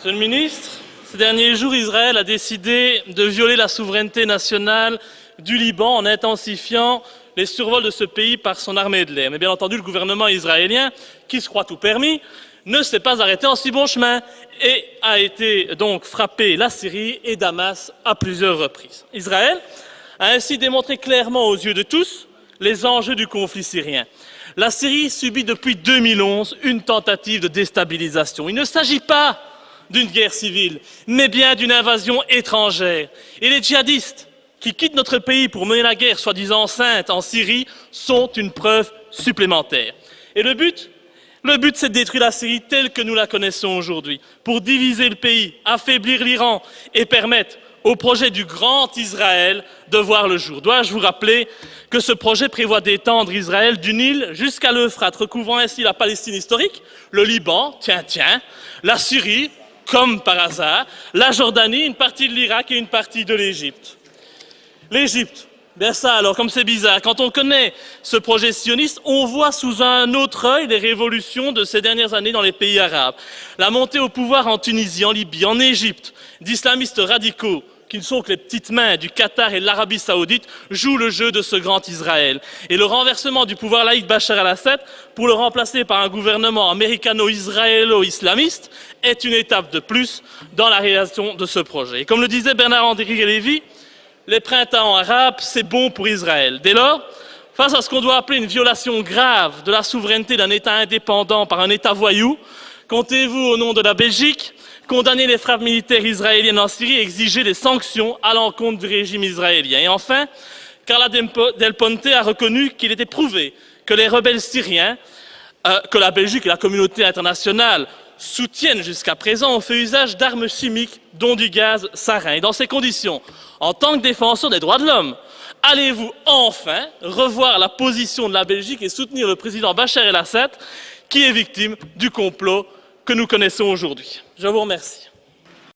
Monsieur le ministre, ces derniers jours, Israël a décidé de violer la souveraineté nationale du Liban en intensifiant les survols de ce pays par son armée de l'air. Mais bien entendu, le gouvernement israélien, qui se croit tout permis, ne s'est pas arrêté en si bon chemin et a été donc frappé la Syrie et Damas à plusieurs reprises. Israël a ainsi démontré clairement aux yeux de tous les enjeux du conflit syrien. La Syrie subit depuis 2011 une tentative de déstabilisation. Il ne s'agit pas d'une guerre civile, mais bien d'une invasion étrangère. Et les djihadistes qui quittent notre pays pour mener la guerre soi-disant sainte en Syrie sont une preuve supplémentaire. Et le but, c'est de détruire la Syrie telle que nous la connaissons aujourd'hui, pour diviser le pays, affaiblir l'Iran et permettre au projet du Grand Israël de voir le jour. Dois-je vous rappeler que ce projet prévoit d'étendre Israël du Nil jusqu'à l'Euphrate, recouvrant ainsi la Palestine historique, le Liban, la Syrie, comme par hasard, la Jordanie, une partie de l'Irak et une partie de l'Égypte. L'Égypte, bien ça alors, comme c'est bizarre, quand on connaît ce projet sioniste, on voit sous un autre œil les révolutions de ces dernières années dans les pays arabes. La montée au pouvoir en Tunisie, en Libye, en Égypte, d'islamistes radicaux, qui ne sont que les petites mains du Qatar et de l'Arabie Saoudite, jouent le jeu de ce grand Israël. Et le renversement du pouvoir laïque Bachar el-Assad pour le remplacer par un gouvernement américano-israélo-islamiste est une étape de plus dans la réalisation de ce projet. Et comme le disait Bernard-Henri Lévy, les printemps arabes, c'est bon pour Israël. Dès lors, face à ce qu'on doit appeler une violation grave de la souveraineté d'un État indépendant par un État voyou, comptez-vous, au nom de la Belgique, condamner les frappes militaires israéliennes en Syrie et exiger des sanctions à l'encontre du régime israélien. Et enfin, Carla Del Ponte a reconnu qu'il était prouvé que les rebelles syriens, que la Belgique et la communauté internationale soutiennent jusqu'à présent, ont fait usage d'armes chimiques, dont du gaz sarin. Et dans ces conditions, en tant que défenseur des droits de l'homme, allez-vous enfin revoir la position de la Belgique et soutenir le président Bachar el-Assad, qui est victime du complot que nous connaissons aujourd'hui? Je vous remercie.